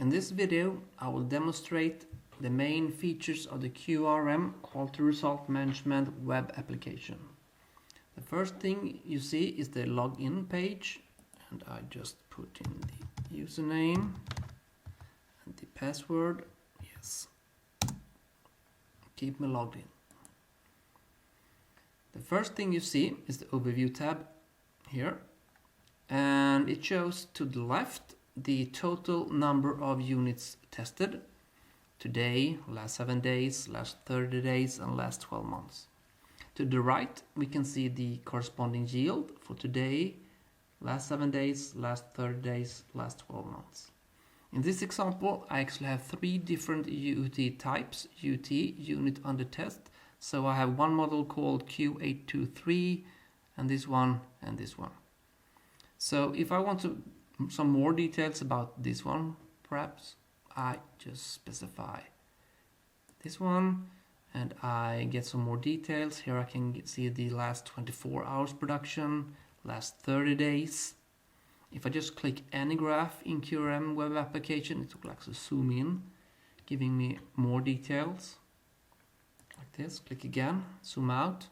In this video, I will demonstrate the main features of the QRM Quality Result Management web application. The first thing you see is the login page, and I just put in the username and the password. Yes, keep me logged in. The first thing you see is the overview tab here, and it shows to the left the total number of units tested today, last 7 days, last 30 days, and last 12 months. To the right, we can see the corresponding yield for today, last 7 days, last 30 days, last 12 months. In this example, I actually have 3 different UT types, UT, unit under test. So I have one model called Q823, and this one, and this one. So if I want some more details about this one, perhaps I just specify this one, and I get some more details. Here I can see the last 24 hours production, last 30 days. If I just click any graph in QRM web application, it will actually zoom in, giving me more details. Like this, click again, zoom out,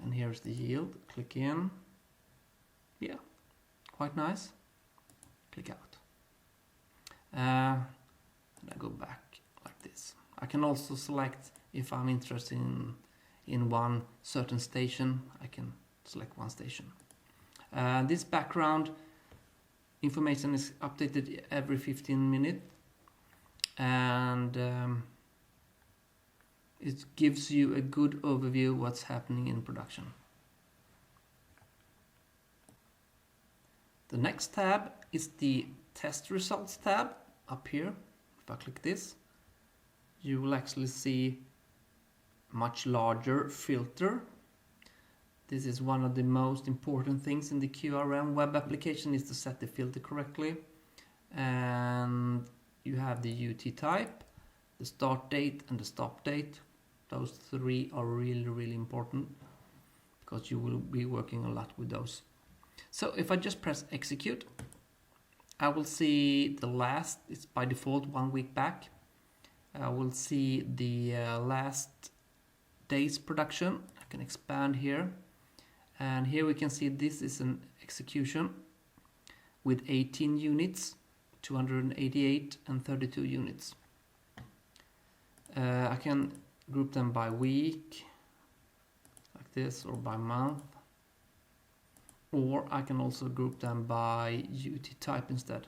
and here's the yield. Click in. Yeah, quite nice. Click out. And I go back like this. I can also select if I'm interested in one certain station. I can select one station. This background information is updated every 15 minutes, and it gives you a good overview of what's happening in production. The next tab is the test results tab up here. If I click this, you will actually see much larger filter. This is one of the most important things in the QRM web application, is to set the filter correctly. And you have the UT type, the start date, and the stop date. Those 3 are really important because you will be working a lot with those. So if I just press execute, I will see the last, it's by default 1 week back. I will see the last day's production. I can expand here. And here we can see this is an execution with 18 units, 288 and 32 units. I can group them by week, like this, or by month. Or I can also group them by UT type instead,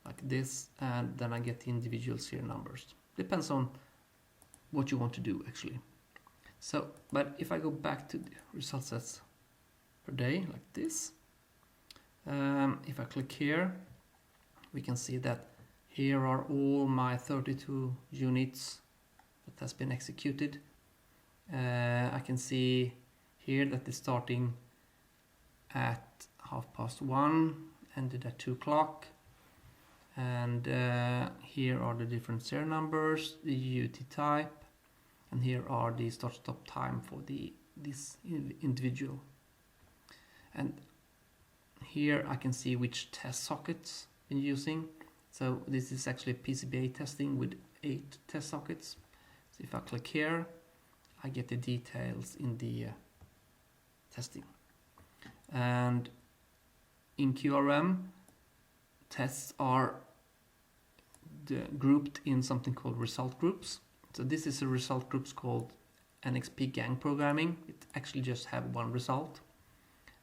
like this, and then I get the individual serial numbers. Depends on what you want to do actually. So, but if I go back to the result sets per day, like this, if I click here, we can see that here are all my 32 units that has been executed. I can see here that it's starting at 1:30, ended at 2 o'clock, and here are the different serial numbers, the UT type, and here are the start-stop time for this individual. And here I can see which test sockets been using. So this is actually PCBA testing with 8 test sockets. So if I click here, I get the details in the testing. And in QRM, tests are grouped in something called result groups. So this is a result groups called NXP Gang Programming. It actually just have one result.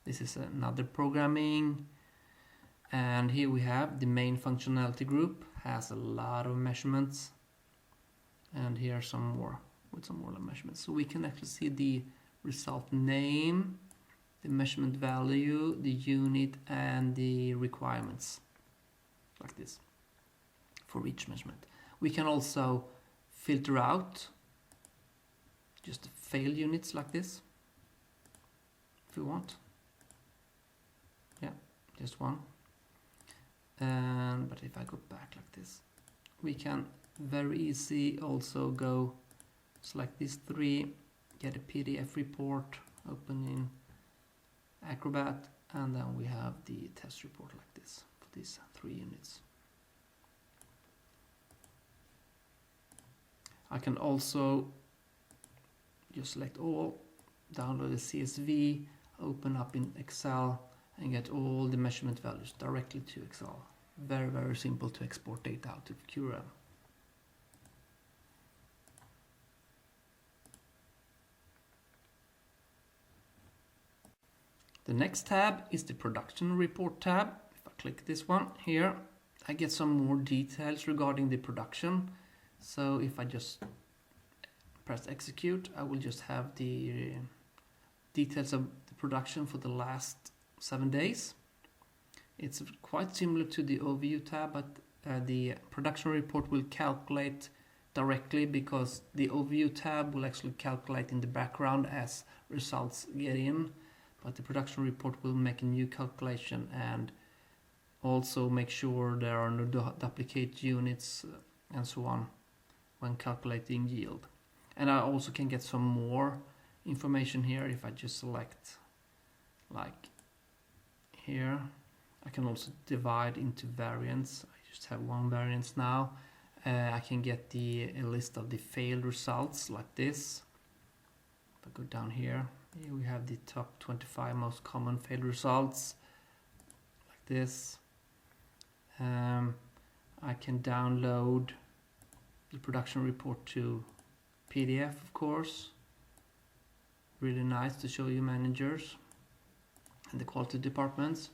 This is another programming, and here we have the main functionality group, has a lot of measurements, and here are some more with some more measurements. So we can actually see the result name, the measurement value, the unit, and the requirements, like this, for each measurement. We can also filter out just fail units like this, if we want. Yeah, just one. But if I go back like this, we can very easy also go select these 3, get a PDF report, open in Acrobat, and then we have the test report like this for these 3 units. I can also just select all, download the CSV, open up in Excel, and get all the measurement values directly to Excel. Very, very simple to export data out of QRM. The next tab is the production report tab. If I click this one here, I get some more details regarding the production. So if I just press execute, I will just have the details of the production for the last 7 days. It's quite similar to the overview tab, but the production report will calculate directly, because the overview tab will actually calculate in the background as results get in, but the production report will make a new calculation and also make sure there are no duplicate units and so on when calculating yield. And I also can get some more information here if I just select, like here. I can also divide into variants. I just have one variance now. I can get a list of the failed results like this. If I go down here we have the top 25 most common failed results like this. I can download the production report to PDF, of course. Really nice to show you managers and the quality departments.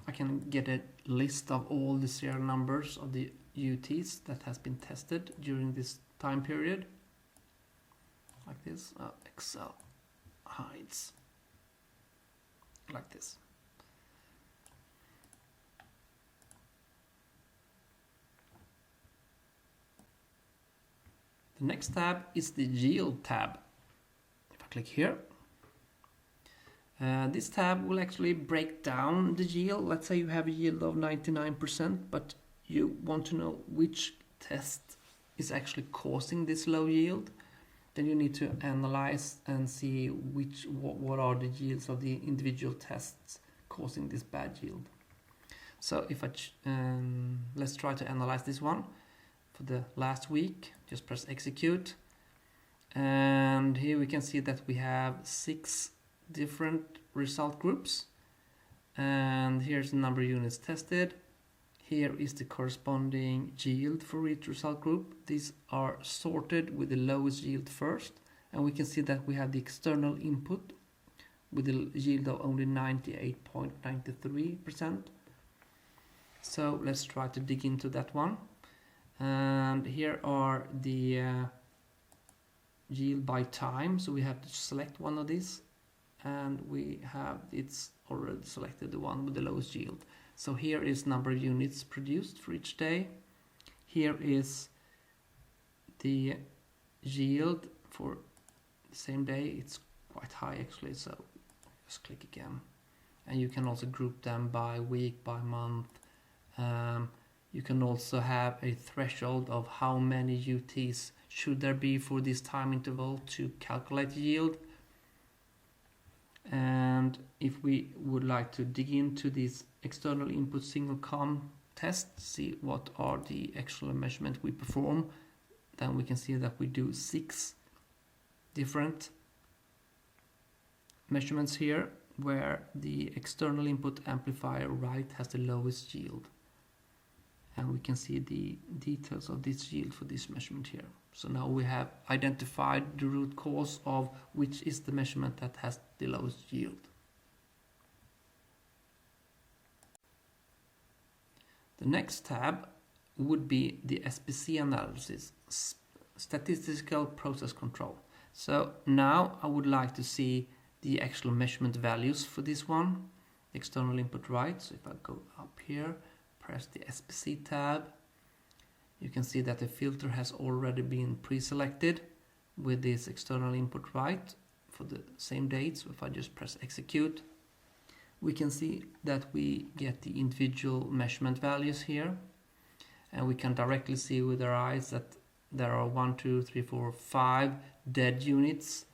I can get a list of all the serial numbers of the UTs that has been tested during this time period. Like this. Excel hides. Like this. The next tab is the yield tab. If I click here, this tab will actually break down the yield. Let's say you have a yield of 99%, but you want to know which test is actually causing this low yield. Then you need to analyze and see what are the yields of the individual tests causing this bad yield. So if I let's try to analyze this one for the last week. Just press execute, and here we can see that we have 6 different result groups, and here's the number of units tested. Here is the corresponding yield for each result group. These are sorted with the lowest yield first, and we can see that we have the external input with the yield of only 98.93%. So let's try to dig into that one. And here are the yield by time. So we have to select one of these, and it's already selected the one with the lowest yield. So here is number of units produced for each day. Here is the yield for the same day. It's quite high actually, so just click again. And you can also group them by week, by month. You can also have a threshold of how many UTs should there be for this time interval to calculate yield. And if we would like to dig into this external input single com test, see what are the actual measurement we perform, then we can see that we do 6 different measurements here, where the external input amplifier right has the lowest yield. And we can see the details of this yield for this measurement here. So now we have identified the root cause of which is the measurement that has the lowest yield. The next tab would be the SPC analysis, statistical process control. So now I would like to see the actual measurement values for this one, external input right. So if I go up here, press the SPC tab, you can see that the filter has already been pre-selected with this external input right for the same date. So if I just press execute, we can see that we get the individual measurement values here, and we can directly see with our eyes that there are 1, 2, 3, 4, 5 dead units.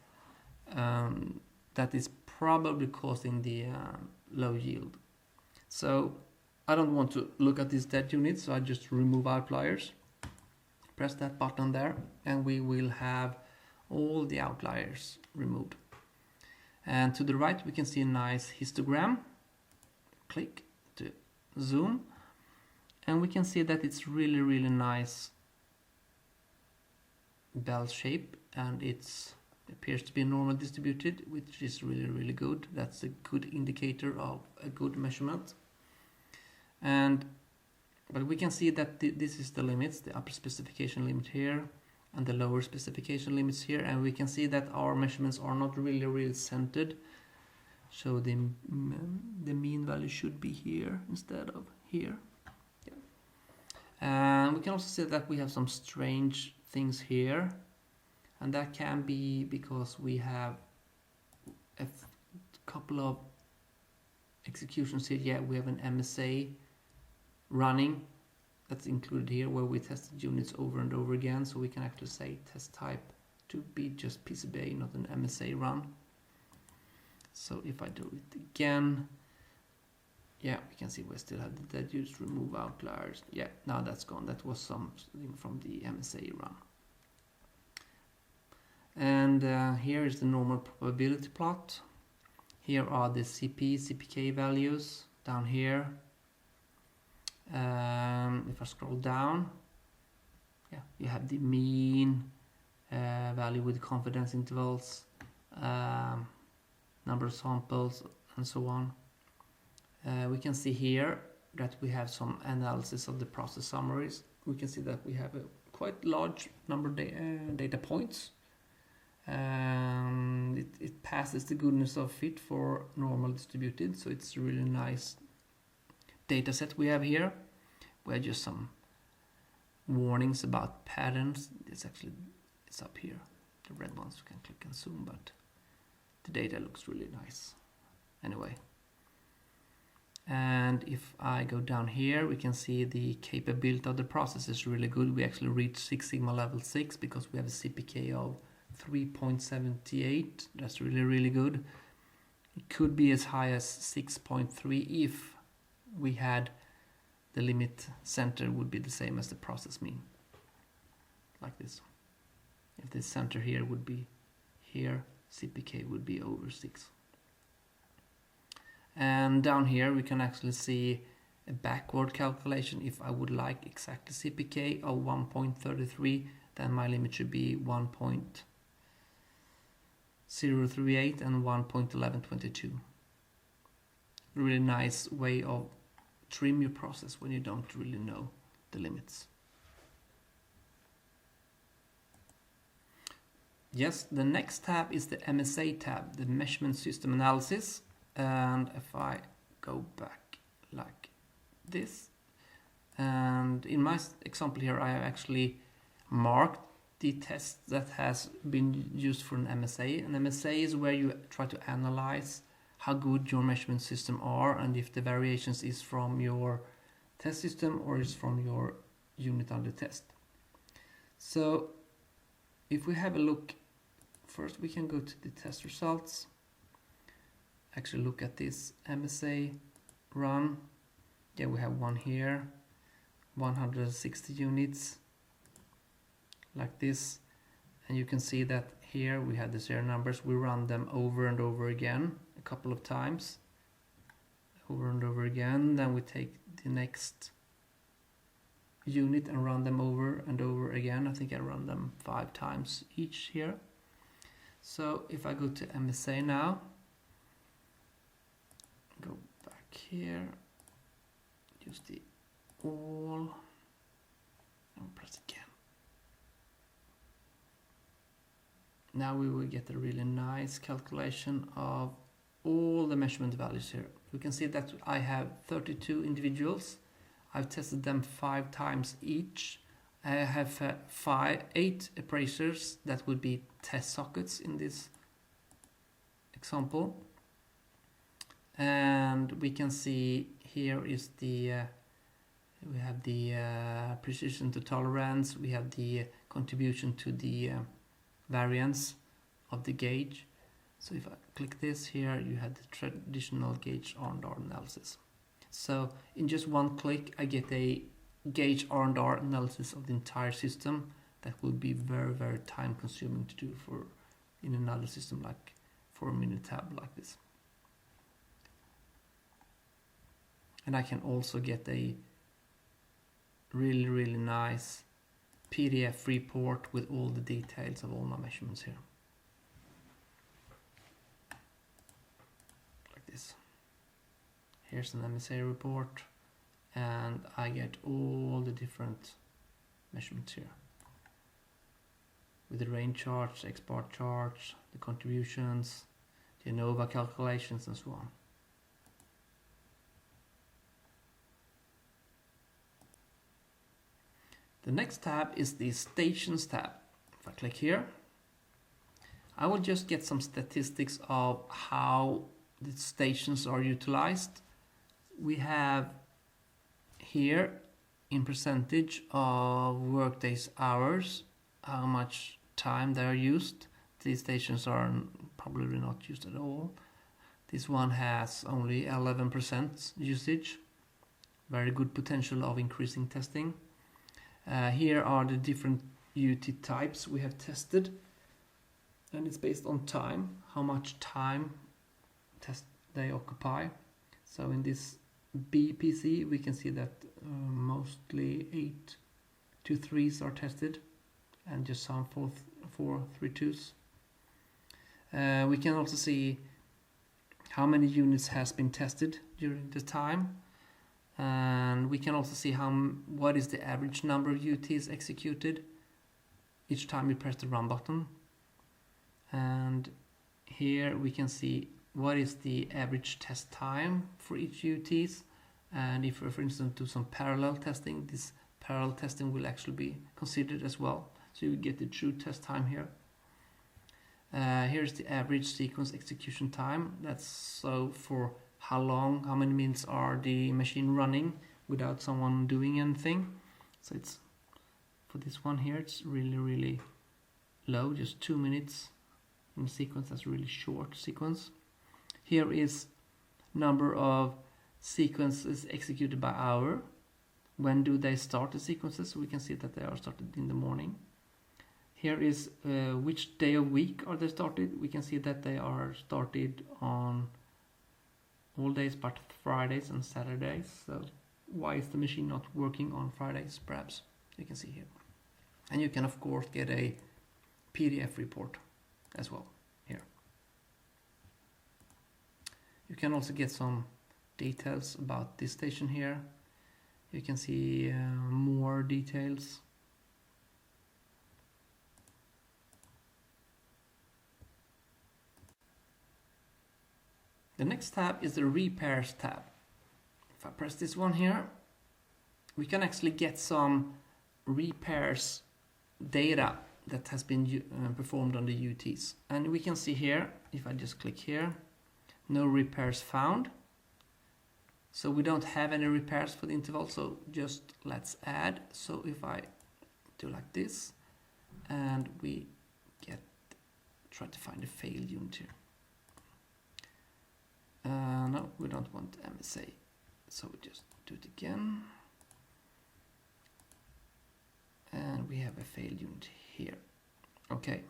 That is probably causing the low yield. So I don't want to look at these dead units, so I just remove outliers. Press that button there and we will have all the outliers removed. And to the right we can see a nice histogram. Click to zoom and we can see that it's really nice bell shape, and it appears to be normal distributed, which is really good. That's a good indicator of a good measurement. But we can see that this is the limits, the upper specification limit here and the lower specification limits here, and we can see that our measurements are not really centered. So the mean value should be here instead of here. Yeah. And we can also see that we have some strange things here, and that can be because we have a couple of executions here. Yeah, we have an MSA running that's included here where we tested units over and over again, so we can actually say test type to be just PCBA, not an MSA run. So if I do it again, yeah, we can see we still have the dead use, remove outliers. Yeah, now that's gone. That was something from the MSA run. And here is the normal probability plot. Here are the CPK values down here. If I scroll down, yeah, you have the mean value with confidence intervals, number of samples, and so on. We can see here that we have some analysis of the process summaries. We can see that we have a quite large number of data points. It passes the goodness of fit for normal distributed, so it's a really nice data set we have here. We have just some warnings about patterns. It's up here, the red ones. You can click and zoom, but the data looks really nice anyway. And if I go down here, we can see the capability of the process is really good. We actually reached Six Sigma level 6 because we have a CPK of 3.78. That's really good. It could be as high as 6.3 if we had the limit center would be the same as the process mean, like this. If the center here would be here, CPK would be over 6. And down here we can actually see a backward calculation. If I would like exactly CPK of 1.33, then my limit should be 1.038 and 1.1122. Really nice way of trim your process when you don't really know the limits. Yes, the next tab is the MSA tab, the Measurement System Analysis. And if I go back like this, and in my example here I have actually marked the test that has been used for an MSA. An MSA is where you try to analyze how good your measurement system are and if the variations is from your test system or is from your unit under test. So if we have a look, first we can go to the test results, actually look at this MSA run. Yeah, we have one here, 160 units like this, and you can see that here we have the serial numbers. We run them over and over again a couple of times, over and over again. Then we take the next unit and run them over and over again. I think I run them 5 times each here. So if I go to MSA now, go back here, use the all, and press again. Now we will get a really nice calculation of all the measurement values here. We can see that I have 32 individuals. I've tested them 5 times each. I have 8 appraisers that would be test sockets in this example. And we can see here is the we have the precision to tolerance, we have the contribution to the variance of the gauge. So if I click this here, you have the traditional gauge on-door analysis. So in just one click I get a gauge R&R analysis of the entire system. That will be very, very time consuming to do for in another system, like for a Minitab like this. And I can also get a really nice PDF report with all the details of all my measurements here. Like this. Here's an MSA report, and I get all the different measurements here. With the range charts, X-bar charts, the contributions, the ANOVA calculations, and so on. The next tab is the Stations tab. If I click here, I will just get some statistics of how the stations are utilized. We have here in percentage of workdays hours, how much time they are used. These stations are probably not used at all. This one has only 11% usage. Very good potential of increasing testing. Here are the different UT types we have tested, and it's based on time, how much time they occupy. So in this BPC we can see that mostly 8 to 3s are tested and just some 4 3-2s. We can also see how many units has been tested during the time, and we can also see what is the average number of UTs executed each time you press the run button. And here we can see what is the average test time for each UTs, and if we, for instance, do some parallel testing, this parallel testing will actually be considered as well, so you get the true test time here. Here's the average sequence execution time. That's so for how many minutes are the machine running without someone doing anything. So it's for this one here, it's really low, just 2 minutes in a sequence. That's really short sequence. Here is number of sequences executed by hour. When do they start the sequences? We can see that they are started in the morning. Here is which day of week are they started. We can see that they are started on all days but Fridays and Saturdays. So why is the machine not working on Fridays, perhaps? You can see here. And you can of course get a PDF report as well here. You can also get some details about this station here. You can see more details. The next tab is the Repairs tab. If I press this one here, we can actually get some repairs data that has been performed on the UTs. And we can see here, if I just click here, no repairs found. So we don't have any repairs for the interval, so just let's add. So if I do like this, and we try to find a failed unit here. No, we don't want MSA, so we just do it again. And we have a failed unit here. Okay,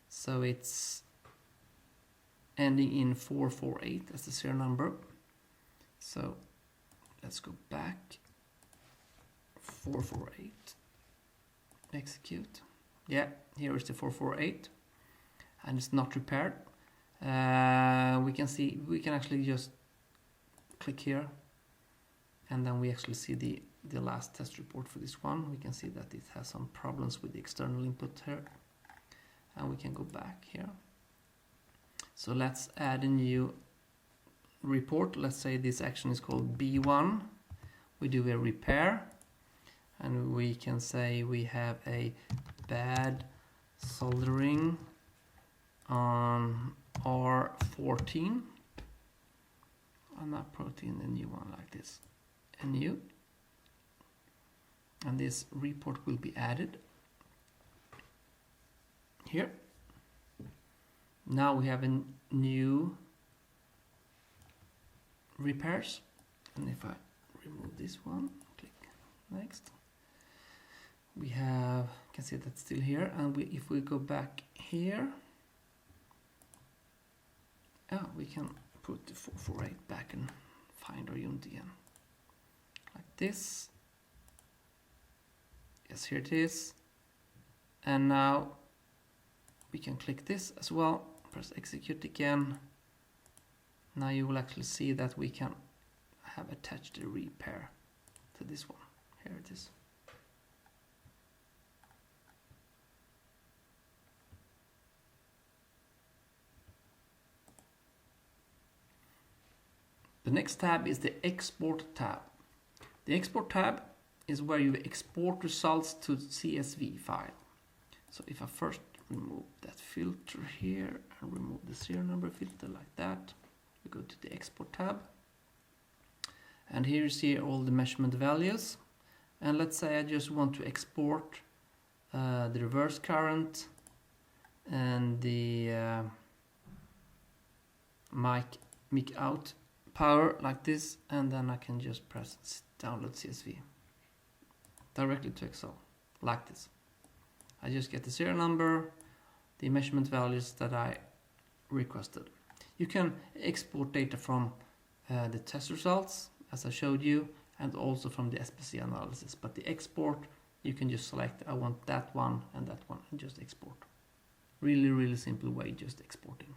so it's ending in 448 as the serial number. So let's go back. 448. Execute. Yeah, here is the 448, and it's not repaired. We can actually just click here, and then we actually see the last test report for this one. We can see that it has some problems with the external input here, and we can go back here. So let's add a new report. Let's say this action is called B1. We do a repair, and we can say we have a bad soldering on R14 on that protein, a new one like this, a new, and this report will be added here. Now we have a new repairs, and if I remove this one, click Next. We have, you can see that's still here, and if we go back here, we can put the 448 back and find our unit again. Like this. Yes, here it is. And now we can click this as well, press execute again. Now you will actually see that we can have attached a repair to this one. Here it is. The next tab is the Export tab. The Export tab is where you export results to CSV file. So if I first remove that filter here and remove the serial number filter like that, we go to the Export tab. And here you see all the measurement values. And let's say I just want to export the reverse current and the mic out power like this, and then I can just press download CSV directly to Excel like this. I just get the serial number, the measurement values that I requested. You can export data from the test results as I showed you, and also from the SPC analysis, but the export you can just select I want that one and just export. Really simple way just exporting.